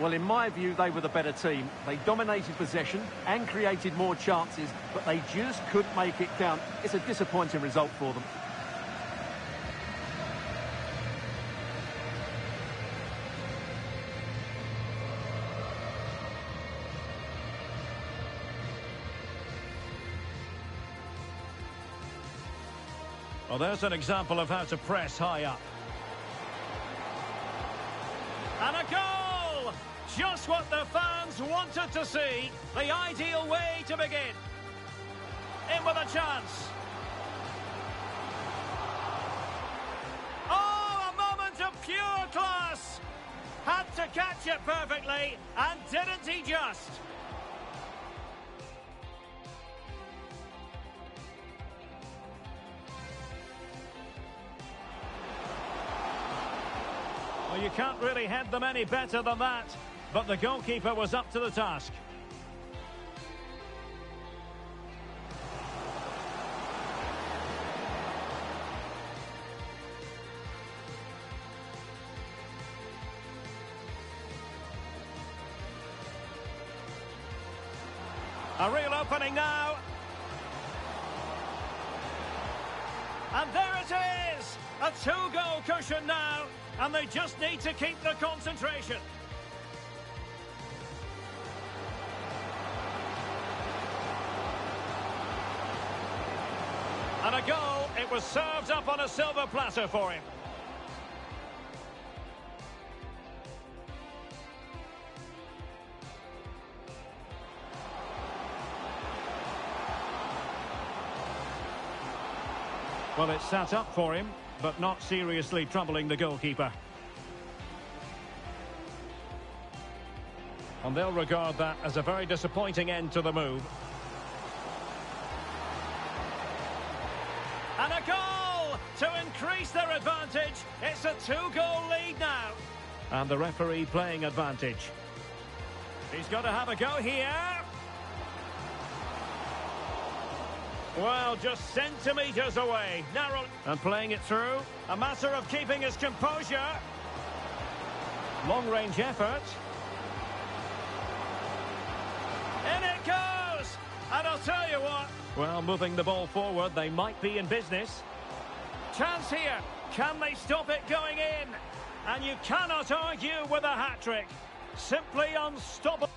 Well, in my view, they were the better team. They dominated possession and created more chances, but they just couldn't make it count. It's a disappointing result for them. Well, there's an example of how to press high up. And a goal! Just what the fans wanted to see. The ideal way to begin. In with a chance. Oh, a moment of pure class. Had to catch it perfectly, and didn't he just? Well, you can't really head them any better than that, but the goalkeeper was up to the task. A real opening now. And there it is! A two-goal cushion now. And they just need to keep the concentration. And a goal. It was served up on a silver platter for him. Well, it's sat up for him, but not seriously troubling the goalkeeper. And they'll regard that as a very disappointing end to the move. And a goal to increase their advantage. It's a two-goal lead now. And the referee playing advantage. He's got to have a go here. Well, just centimetres away. Narrow. And playing it through. A matter of keeping his composure. Long-range effort. In it goes! And I'll tell you what. Well, moving the ball forward, they might be in business. Chance here. Can they stop it going in? And you cannot argue with a hat-trick. Simply unstoppable.